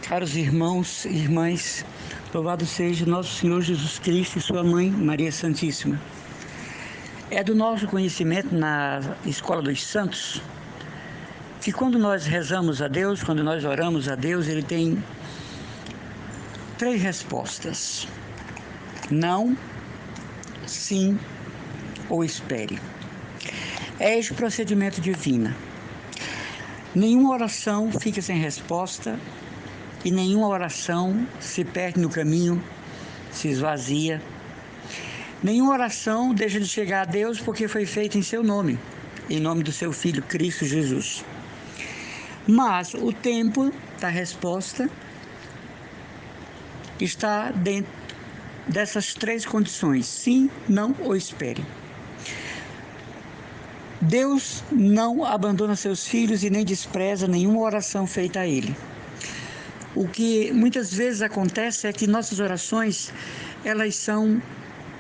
Caros irmãos e irmãs, louvado seja nosso Senhor Jesus Cristo e sua mãe, Maria Santíssima. É do nosso conhecimento na Escola dos Santos que quando nós rezamos a Deus, quando nós oramos a Deus, Ele tem 3 respostas: não, sim ou espere. É este procedimento divino. Nenhuma oração fica sem resposta e nenhuma oração se perde no caminho, se esvazia. Nenhuma oração deixa de chegar a Deus porque foi feita em seu nome, em nome do seu Filho Cristo Jesus. Mas o tempo da resposta está dentro dessas 3 condições: sim, não ou espere. Deus não abandona seus filhos e nem despreza nenhuma oração feita a Ele. O que muitas vezes acontece é que nossas orações, elas são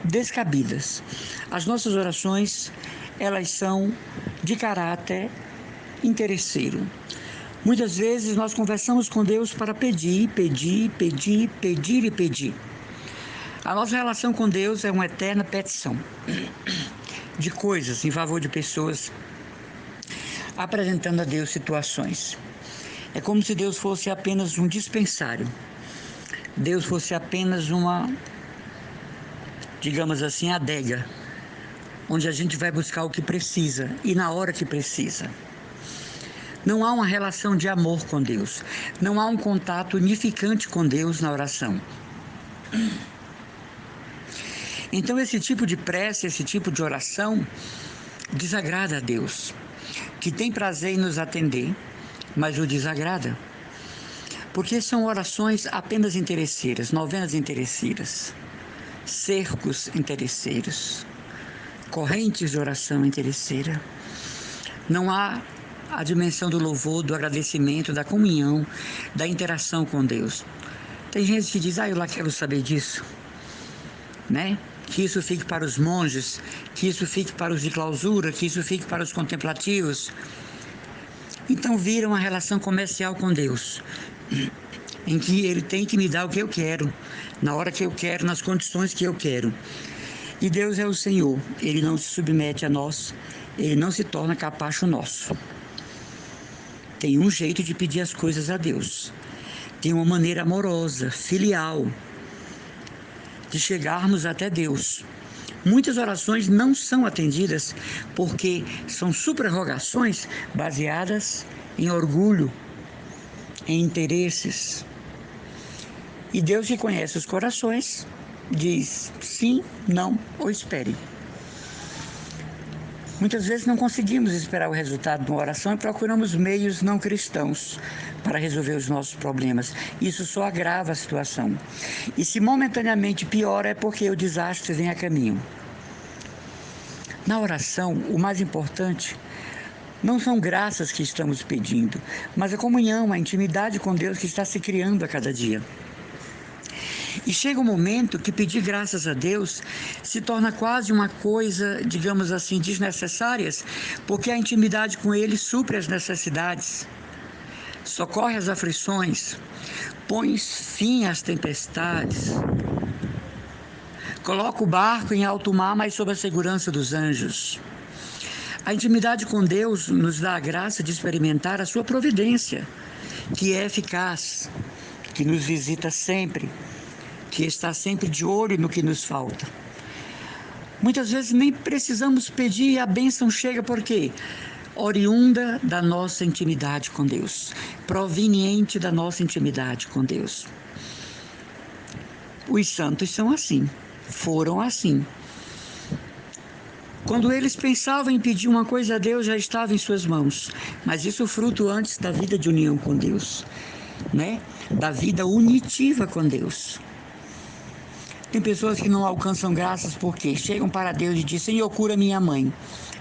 descabidas. As nossas orações, elas são de caráter interesseiro. Muitas vezes nós conversamos com Deus para pedir. A nossa relação com Deus é uma eterna petição de coisas em favor de pessoas, apresentando a Deus situações. É como se Deus fosse apenas um dispensário. Deus fosse apenas uma, digamos assim, adega, onde a gente vai buscar o que precisa e na hora que precisa. Não há uma relação de amor com Deus. Não há um contato unificante com Deus na oração. Então esse tipo de prece, esse tipo de oração desagrada a Deus, que tem prazer em nos atender, mas o desagrada. Porque são orações apenas interesseiras, novenas interesseiras, cercos interesseiros, correntes de oração interesseira. Não há a dimensão do louvor, do agradecimento, da comunhão, da interação com Deus. Tem gente que diz, eu lá quero saber disso, né? Que isso fique para os monges, que isso fique para os de clausura, que isso fique para os contemplativos. Então vira uma relação comercial com Deus, em que Ele tem que me dar o que eu quero, na hora que eu quero, nas condições que eu quero. E Deus é o Senhor, Ele não se submete a nós, Ele não se torna capacho nosso. Tem um jeito de pedir as coisas a Deus, tem uma maneira amorosa, filial, de chegarmos até Deus. Muitas orações não são atendidas porque são suprarrogações baseadas em orgulho, em interesses. E Deus que conhece os corações diz sim, não ou espere. Muitas vezes não conseguimos esperar o resultado de uma oração e procuramos meios não cristãos para resolver os nossos problemas. Isso só agrava a situação. E se momentaneamente piora é porque o desastre vem a caminho. Na oração, o mais importante não são graças que estamos pedindo, mas a comunhão, a intimidade com Deus que está se criando a cada dia. E chega um momento que pedir graças a Deus se torna quase uma coisa, digamos assim, desnecessária, porque a intimidade com Ele supre as necessidades, socorre as aflições, põe fim às tempestades, coloca o barco em alto mar, mas sob a segurança dos anjos. A intimidade com Deus nos dá a graça de experimentar a sua providência, que é eficaz, que nos visita sempre, que está sempre de olho no que nos falta. Muitas vezes nem precisamos pedir e a bênção chega porque oriunda da nossa intimidade com Deus, proveniente da nossa intimidade com Deus. Os santos são assim, foram assim. Quando eles pensavam em pedir uma coisa a Deus, já estava em suas mãos, mas isso fruto antes da vida de união com Deus, né? Da vida unitiva com Deus. Tem pessoas que não alcançam graças porque chegam para Deus e dizem, Senhor, cura minha mãe.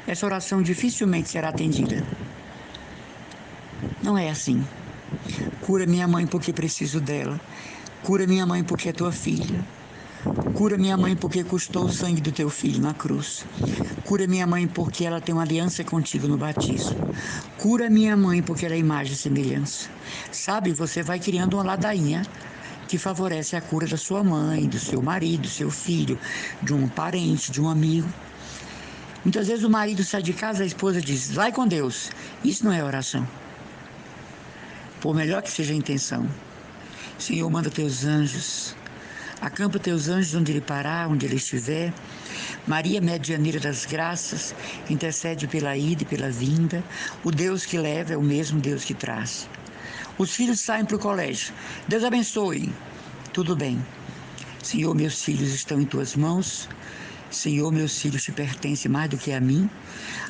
Essa oração dificilmente será atendida. Não é assim. Cura minha mãe porque preciso dela. Cura minha mãe porque é tua filha. Cura minha mãe porque custou o sangue do teu filho na cruz. Cura minha mãe porque ela tem uma aliança contigo no batismo. Cura minha mãe porque ela é imagem e semelhança. Sabe, você vai criando uma ladainha que favorece a cura da sua mãe, do seu marido, do seu filho, de um parente, de um amigo. Muitas vezes o marido sai de casa, a esposa diz, vai com Deus. Isso não é oração. Por melhor que seja a intenção. Senhor, manda teus anjos. Acampa teus anjos onde ele parar, onde ele estiver. Maria, medianeira das graças, intercede pela ida e pela vinda. O Deus que leva é o mesmo Deus que traz. Os filhos saem para o colégio. Deus abençoe. Tudo bem. Senhor, meus filhos estão em tuas mãos. Senhor, meus filhos te pertencem mais do que a mim.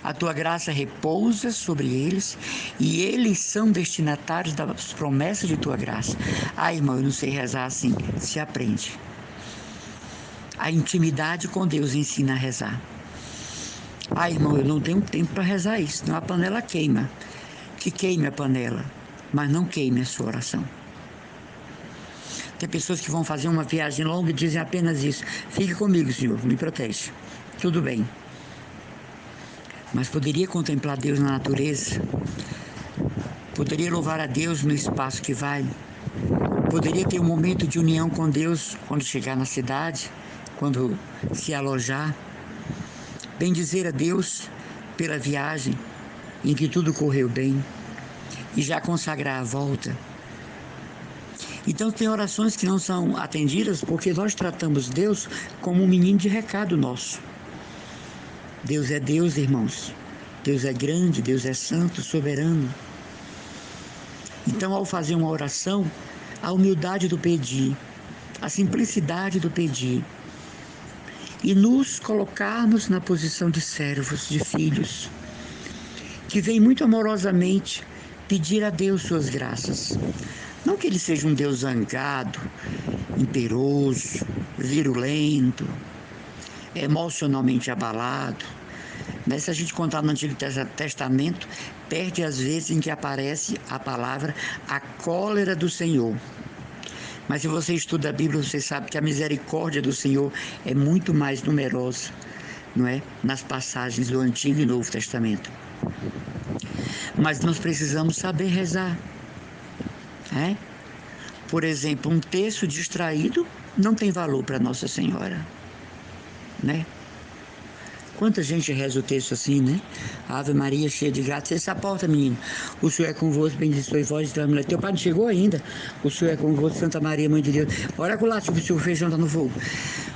A tua graça repousa sobre eles e eles são destinatários das promessas de tua graça. Ah, irmão, eu não sei rezar assim. Se aprende. A intimidade com Deus ensina a rezar. Ah, irmão, eu não tenho tempo para rezar isso. Senão a panela queima. Que queime a panela, mas não queime a sua oração. Tem pessoas que vão fazer uma viagem longa e dizem apenas isso. Fique comigo, Senhor, me protege. Tudo bem. Mas poderia contemplar Deus na natureza? Poderia louvar a Deus no espaço que vai? Poderia ter um momento de união com Deus quando chegar na cidade, quando se alojar? Bendizer a Deus pela viagem em que tudo correu bem e já consagrar a volta. Então tem orações que não são atendidas porque nós tratamos Deus como um menino de recado nosso. Deus é Deus, irmãos. Deus é grande, Deus é santo, soberano. Então, ao fazer uma oração, a humildade do pedir, a simplicidade do pedir, e nos colocarmos na posição de servos, de filhos, que vem muito amorosamente pedir a Deus suas graças. Não que ele seja um Deus zangado, imperoso, virulento, emocionalmente abalado. Mas se a gente contar no Antigo Testamento, perde as vezes em que aparece a palavra a cólera do Senhor. Mas se você estuda a Bíblia, você sabe que a misericórdia do Senhor é muito mais numerosa, não é? Nas passagens do Antigo e Novo Testamento. Mas nós precisamos saber rezar. Por exemplo, um texto distraído não tem valor para Nossa Senhora, né? Quanta gente reza o texto assim, né? Ave Maria, cheia de graça. Essa porta, menino. O Senhor é convosco, bendita sois vós entre as mulheres. Teu pai não chegou ainda. O Senhor é convosco, Santa Maria, Mãe de Deus. Ora com lá, se o feijão está no fogo.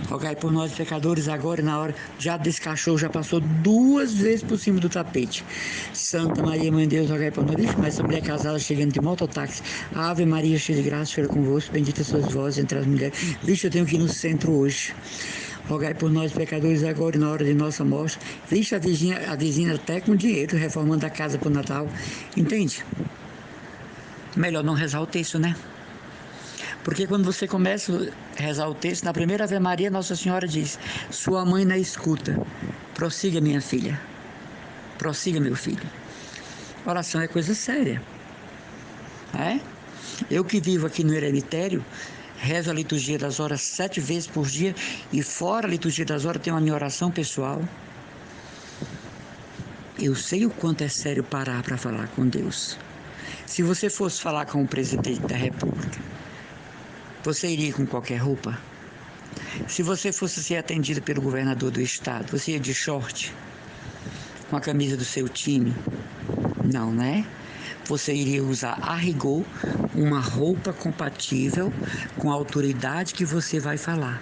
Rogai por nós, pecadores, agora e na hora. Já desse cachorro já passou 2 vezes por cima do tapete. Santa Maria, Mãe de Deus, rogai por nós. Ixi, mas essa mulher casada chegando de mototáxi. Ave Maria, cheia de graça, o Senhor é convosco, bendita sois vós entre as mulheres. Vixe, eu tenho que ir no centro hoje. Rogai por nós, pecadores, agora e na hora de nossa morte. Vixe, a vizinha até com dinheiro, reformando a casa para o Natal. Entende? Melhor não rezar o texto, né? Porque quando você começa a rezar o texto, na primeira Ave Maria, Nossa Senhora diz, sua mãe na escuta. Prossiga, minha filha. Prossiga, meu filho. Oração é coisa séria. Eu que vivo aqui no eremitério, rezo a liturgia das horas 7 vezes por dia e fora a liturgia das horas tem uma minha oração pessoal. Eu sei o quanto é sério parar para falar com Deus. Se você fosse falar com o presidente da República, você iria com qualquer roupa? Se você fosse ser atendido pelo governador do estado, você ia de short? Com a camisa do seu time? Não, né? Você iria usar a rigor uma roupa compatível com a autoridade que você vai falar.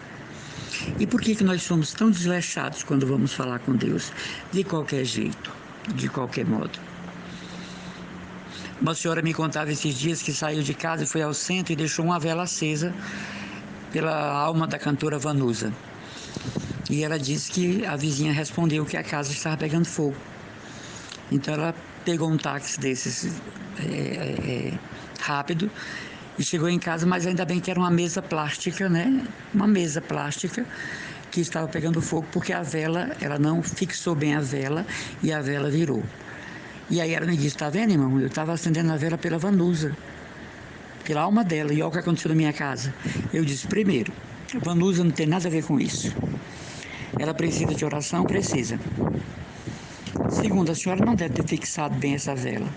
E por que nós somos tão desleixados quando vamos falar com Deus? De qualquer jeito, de qualquer modo. Uma senhora me contava esses dias que saiu de casa e foi ao centro e deixou uma vela acesa pela alma da cantora Vanusa. E ela disse que a vizinha respondeu que a casa estava pegando fogo. Então ela pegou um táxi desses rápido e chegou em casa, mas ainda bem que era uma mesa plástica, né? Uma mesa plástica que estava pegando fogo porque a vela, ela não fixou bem a vela e a vela virou. E aí ela me disse, tá vendo, irmão? Eu estava acendendo a vela pela Vanusa, pela alma dela, e olha o que aconteceu na minha casa. Eu disse, primeiro, Vanusa não tem nada a ver com isso. Ela precisa de oração? Precisa. Segundo, a senhora não deve ter fixado bem essa vela,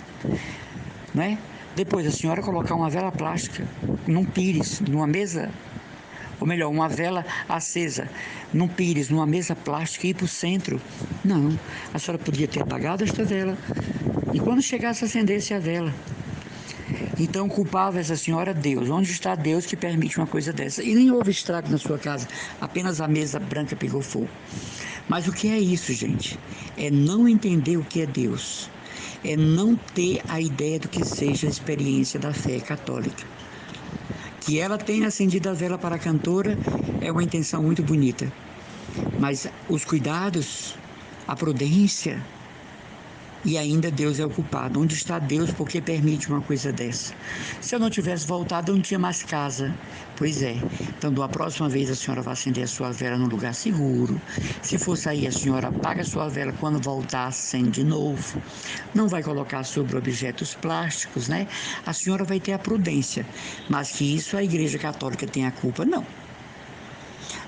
né? Depois, a senhora colocar uma vela plástica num pires, numa mesa, ou melhor, uma vela acesa num pires, numa mesa plástica e ir para o centro. Não, a senhora podia ter apagado esta vela e quando chegasse acendesse a vela. Então culpava essa senhora Deus. Onde está Deus que permite uma coisa dessa? E nem houve estrago na sua casa, apenas a mesa branca pegou fogo. Mas o que é isso, gente? É não entender o que é Deus. É não ter a ideia do que seja a experiência da fé católica. Que ela tenha acendido a vela para a cantora é uma intenção muito bonita. Mas os cuidados, a prudência, e ainda Deus é o culpado. Onde está Deus porque permite uma coisa dessa? Se eu não tivesse voltado, eu não tinha mais casa. Pois é. Então, da próxima vez, a senhora vai acender a sua vela num lugar seguro. Se for sair, a senhora apaga a sua vela. Quando voltar, acende de novo. Não vai colocar sobre objetos plásticos, né? A senhora vai ter a prudência. Mas que isso a Igreja Católica tem a culpa? Não.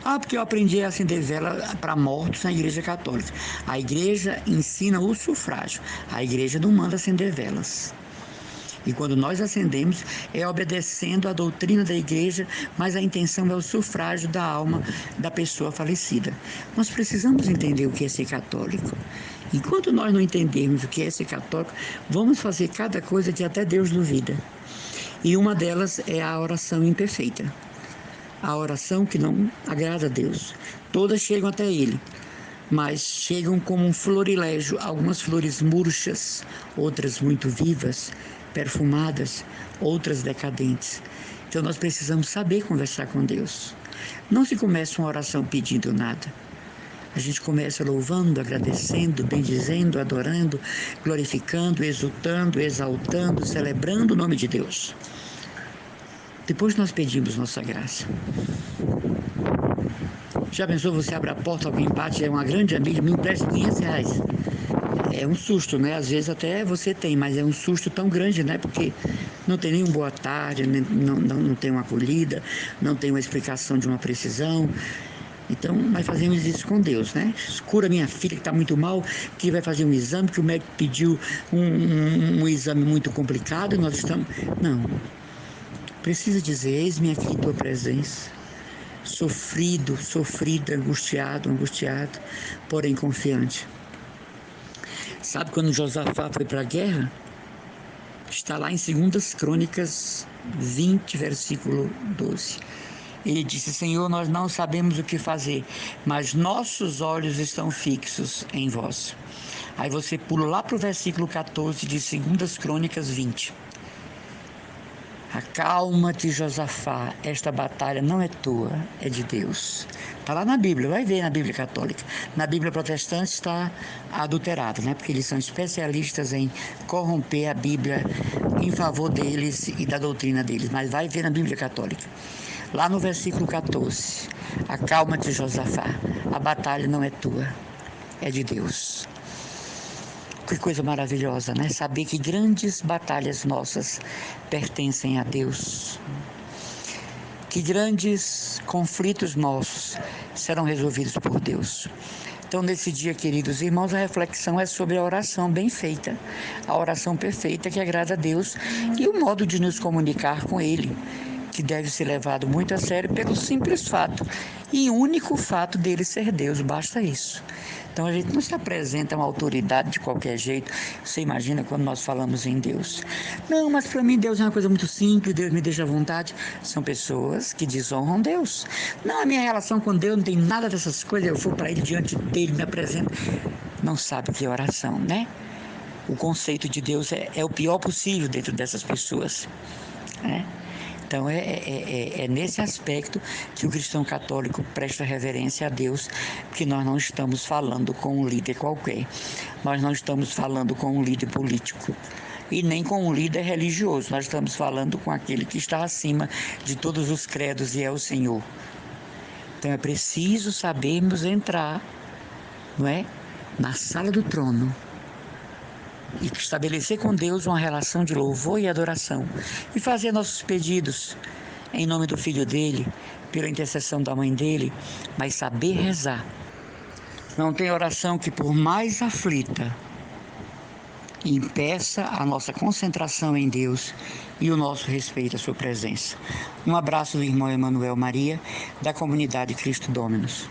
Ah, porque eu aprendi a acender vela para mortos na Igreja Católica. A Igreja ensina o sufrágio. A Igreja não manda acender velas. E quando nós acendemos, é obedecendo a doutrina da Igreja, mas a intenção é o sufrágio da alma da pessoa falecida. Nós precisamos entender o que é ser católico. Enquanto nós não entendermos o que é ser católico, vamos fazer cada coisa que até Deus duvida. E uma delas é a oração imperfeita. A oração que não agrada a Deus. Todas chegam até Ele, mas chegam como um florilégio, algumas flores murchas, outras muito vivas, perfumadas, outras decadentes. Então nós precisamos saber conversar com Deus. Não se começa uma oração pedindo nada. A gente começa louvando, agradecendo, bendizendo, adorando, glorificando, exultando, exaltando, celebrando o nome de Deus. Depois nós pedimos nossa graça. Já pensou, você abre a porta, alguém bate, é uma grande amiga, me empresta R$500. É um susto, né? Às vezes até você tem, mas é um susto tão grande, né? Porque não tem nenhum boa tarde, não tem uma acolhida, não tem uma explicação de uma precisão. Então, nós fazemos isso com Deus, né? Cura minha filha que está muito mal, que vai fazer um exame, que o médico pediu um exame muito complicado e nós estamos... Não. Precisa dizer, eis-me aqui em tua presença, sofrido, sofrida, angustiado, porém confiante. Sabe quando Josafá foi para a guerra? Está lá em 2 Crônicas 20, versículo 12. Ele disse, Senhor, nós não sabemos o que fazer, mas nossos olhos estão fixos em vós. Aí você pula lá para o versículo 14 de 2 Crônicas 20. Acalma-te, Josafá, esta batalha não é tua, é de Deus. Está lá na Bíblia, vai ver na Bíblia católica. Na Bíblia protestante está adulterado, né? Porque eles são especialistas em corromper a Bíblia em favor deles e da doutrina deles. Mas vai ver na Bíblia católica. Lá no versículo 14, acalma-te, Josafá, a batalha não é tua, é de Deus. Que coisa maravilhosa, né? Saber que grandes batalhas nossas pertencem a Deus. Que grandes conflitos nossos serão resolvidos por Deus. Então, nesse dia, queridos irmãos, a reflexão é sobre a oração bem feita, a oração perfeita que agrada a Deus e o modo de nos comunicar com Ele, que deve ser levado muito a sério pelo simples fato e único fato dele ser Deus, basta isso. Então a gente não se apresenta uma autoridade de qualquer jeito. Você imagina quando nós falamos em Deus. Não, mas para mim Deus é uma coisa muito simples, Deus me deixa à vontade. São pessoas que desonram Deus. Não, a minha relação com Deus não tem nada dessas coisas, eu vou para Ele, diante dEle, me apresento. Não sabe o que é oração, né? O conceito de Deus é o pior possível dentro dessas pessoas, né? Então é nesse aspecto que o cristão católico presta reverência a Deus, porque nós não estamos falando com um líder qualquer, nós não estamos falando com um líder político e nem com um líder religioso, nós estamos falando com aquele que está acima de todos os credos e é o Senhor. Então é preciso sabermos entrar, não é, na sala do trono e estabelecer com Deus uma relação de louvor e adoração e fazer nossos pedidos em nome do Filho dele, pela intercessão da mãe dele, mas saber rezar. Não tem oração que, por mais aflita, impeça a nossa concentração em Deus e o nosso respeito à sua presença. Um abraço do irmão Emanuel Maria, da comunidade Cristo Dominus.